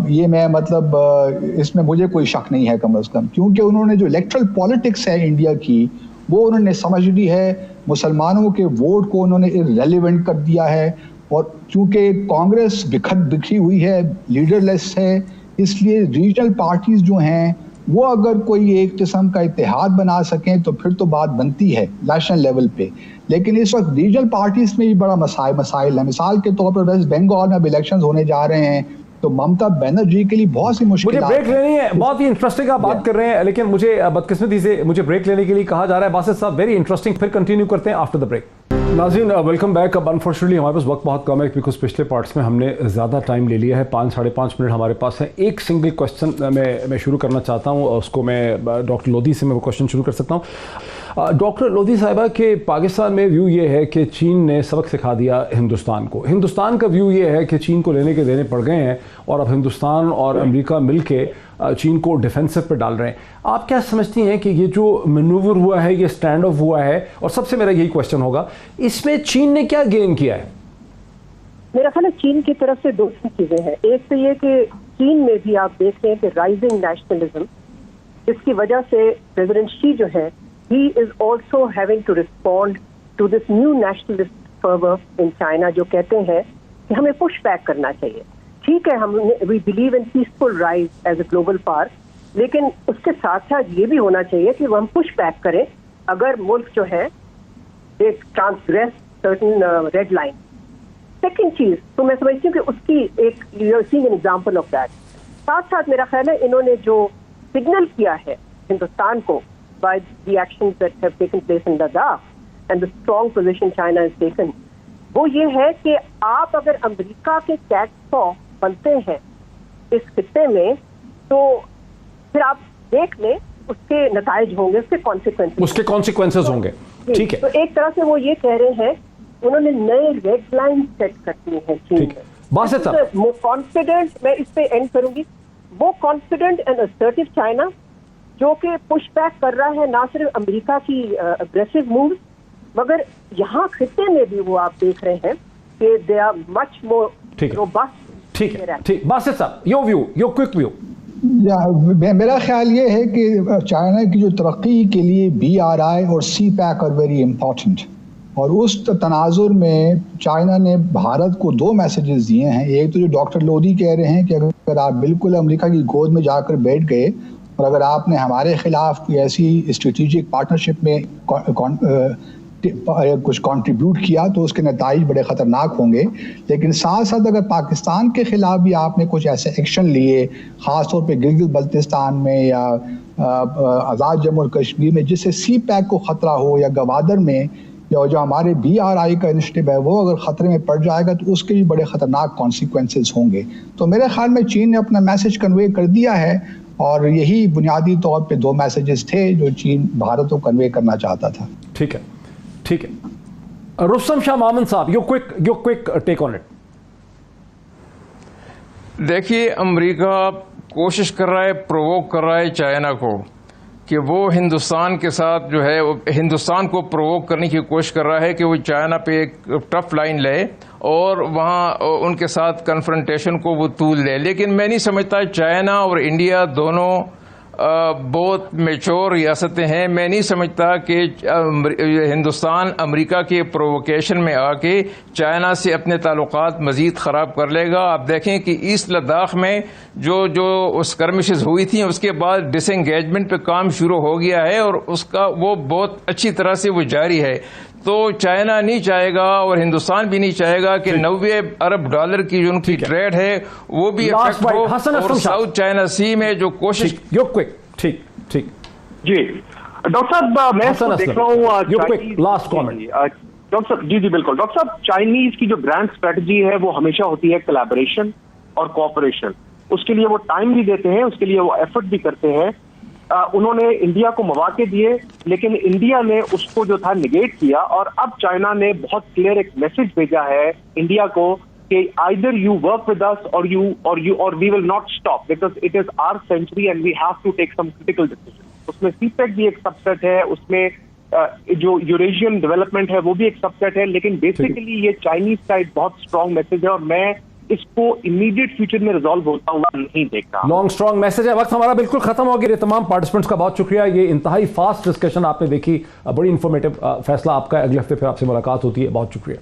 ये मैं मतलब इसमें मुझे कोई शक नहीं है कम अज़ कम, क्योंकि उन्होंने जो इलेक्ट्रल पॉलिटिक्स है इंडिया की वो उन्होंने समझ ली है, मुसलमानों के वोट को उन्होंने इररेलेवेंट कर दिया है। और चूँकि कांग्रेस बिखरी हुई है, लीडरलेस है, इसलिए रीजनल पार्टीज जो हैं वो अगर कोई एक किस्म का इत्तेहाद बना सकें तो फिर तो बात बनती है नेशनल लेवल पे। लेकिन इस वक्त रीजनल पार्टीज में भी बड़ा मसाइल है। मिसाल के तौर पर वेस्ट बंगाल में अब इलेक्शंस होने जा रहे हैं, तो ममता बनर्जी के लिए बहुत सी मुश्किल। मुझे ब्रेक लेनी है, बहुत ही इंटरेस्टिंग आप बात कर रहे हैं, लेकिन मुझे बदकिस्मती से मुझे ब्रेक लेने के लिए कहा जा रहा है। बासित साहब, वेरी इंटरेस्टिंग, फिर कंटिन्यू करते हैं आफ्टर द ब्रेक। नाज़रीन, वेलकम बैक। अब अनफॉर्चुनेटली हमारे पास वक्त बहुत कम है, बिकॉज पिछले पार्ट्स में हमने ज़्यादा टाइम ले लिया है, 5-5.5 मिनट हमारे पास है। एक सिंगल क्वेश्चन मैं शुरू करना चाहता हूँ, उसको मैं डॉक्टर लोधी से मैं वो क्वेश्चन शुरू कर सकता हूँ। डॉक्टर लोधी साहिबा, के पाकिस्तान में व्यू ये है कि चीन ने सबक सिखा दिया हिंदुस्तान को। हिंदुस्तान का व्यू ये है कि चीन को लेने के देने पड़ गए हैं और अब हिंदुस्तान और अमेरिका मिलके चीन को डिफेंसिव पे डाल रहे हैं। आप क्या समझती हैं कि ये जो मैनूवर हुआ है, ये स्टैंड ऑफ हुआ है, और सबसे मेरा यही क्वेश्चन होगा, इसमें चीन ने क्या गेन किया है? मेरा ख्याल है चीन की तरफ से 2 चीजें हैं। एक तो ये कि चीन में भी आप देख रहे हैं कि राइजिंग नेशनलिज्म, जिसकी वजह से प्रेसिडेंट शी जो है, he is also having to respond to this new nationalist fervor in China, जो कहते हैं कि हमें पुश बैक करना चाहिए। ठीक है, हमने we believe in peaceful rise as a global power, लेकिन उसके साथ साथ ये भी होना चाहिए कि हम पुश बैक करें अगर मुल्क जो है एक transgress certain red line. Second चीज तो मैं समझती हूँ कि उसकी एक you are seeing an example of that. साथ साथ मेरा ख्याल है इन्होंने जो सिग्नल किया है हिंदुस्तान को by the actions that have taken place in Ladakh and the strong position China has taken, वो ये है कि आप अगर अमेरिका के कैट पॉ बनते हैं इस खित्ते में, तो फिर आप देख लें उसके नताइज होंगे, उसके कॉन्सिक्वेंसेस होंगे। ठीक है, तो एक तरह से वो ये कह रहे हैं उन्होंने नए रेड लाइन सेट करती हैं चीन में। कॉन्फिडेंट, मैं इस पे एंड करूंगी, वो कॉन्फिडेंट एंड असर्टिव चाइना जो कि पुश बैक कर रहा है ना सिर्फ अमेरिका की अग्रेसिव मूव, मगर यहाँ खित्ते में भी वो आप देख रहे हैं कि they are much more robust. ठीक है, ठीक। बासित साहब, your view, your quick view. मेरा ख्याल ये है कि चाइना की जो तरक्की के लिए BRI और CPEC आर वेरी इंपॉर्टेंट, और उस तनाजुर में चाइना ने भारत को 2 मैसेजेस दिए हैं। एक तो जो डॉक्टर लोधी कह रहे हैं कि अगर आप बिल्कुल अमेरिका की गोद में जाकर बैठ गए और अगर आपने हमारे खिलाफ कोई ऐसी स्ट्रेटेजिक पार्टनरशिप में कुछ कंट्रीब्यूट किया तो उसके नताइज बड़े ख़तरनाक होंगे। लेकिन साथ साथ अगर पाकिस्तान के ख़िलाफ़ भी आपने कुछ ऐसे एक्शन लिए, ख़ास तौर पे गिलगित बल्तिस्तान में या आज़ाद जम्मू और कश्मीर में, जिससे CPEC को ख़तरा हो, या गवादर में, या जो हमारे BRI का इनिशिएटिव है वो अगर ख़तरे में पड़ जाएगा तो उसके भी बड़े ख़तरनाक कॉन्सिक्वेंसेस होंगे। तो मेरे ख्याल में चीन ने अपना मैसेज कन्वे कर दिया है और यही बुनियादी तौर पे 2 मैसेजेस थे जो चीन भारत को कन्वे करना चाहता था। ठीक है, ठीक है। रुस्तम शाह मोहम्मद साहब, your quick take on it. देखिए, अमेरिका कोशिश कर रहा है, प्रोवोक कर रहा है चाइना को कि वो हिंदुस्तान के साथ जो है, हिंदुस्तान को प्रोवोक करने की कोशिश कर रहा है कि वो चाइना पे एक टफ लाइन ले और वहाँ उनके साथ कन्फ्रंटेशन को वो तूल ले। लेकिन मैं नहीं समझता चाइना और इंडिया दोनों बहुत मेच्योर रियासतें हैं। मैं नहीं समझता कि हिंदुस्तान अमेरिका के प्रोवोकेशन में आके चाइना से अपने ताल्लुकात मजीद ख़राब कर लेगा। आप देखें कि ईस्ट लद्दाख में जो स्कर्मिशेस हुई थी उसके बाद डिसएंगेजमेंट पे काम शुरू हो गया है और उसका वो बहुत अच्छी तरह से वो जारी है। तो चाइना नहीं चाहेगा और हिंदुस्तान भी नहीं चाहेगा कि 90 अरब डॉलर की जो उनकी ट्रेड है वो भी इफेक्ट हो और साउथ चाइना सी में जो कोशिश। ठीक ठीक जी डॉक्टर साहब, मैं इसको देख रहा हूँ लास्ट कमेंट। डॉक्टर साहब जी बिल्कुल। डॉक्टर साहब, चाइनीज की जो ग्रैंड स्ट्रेटजी है वो हमेशा होती है कोलैबोरेशन और कोऑपरेशन। उसके लिए वो टाइम भी देते हैं, उसके लिए वो एफर्ट भी करते हैं। उन्होंने इंडिया को मौके दिए लेकिन इंडिया ने उसको जो था निगेट किया और अब चाइना ने बहुत क्लियर एक मैसेज भेजा है इंडिया को कि either you work with us और we will not stop because it is our century and we have to take some critical decision. उसमें सीपेक भी एक सबसेट है, उसमें जो यूरेशियन डेवलपमेंट है वो भी एक सबसेट है, लेकिन बेसिकली ये चाइनीज का एक बहुत स्ट्रॉन्ग मैसेज है और मैं इसको इमीडिएट फ्यूचर में रिजॉल्व होता हुआ नहीं देख रहा। लॉन्ग स्ट्रॉन्ग मैसेज है। वक्त हमारा बिल्कुल खत्म हो गया। तमाम पार्टिसिपेंट्स का बहुत शुक्रिया। ये इंतहाई फास्ट डिस्कशन आपने देखी, बड़ी इंफॉर्मेटिव फैसला आपका। अगले हफ्ते फिर आपसे मुलाकात होती है। बहुत शुक्रिया।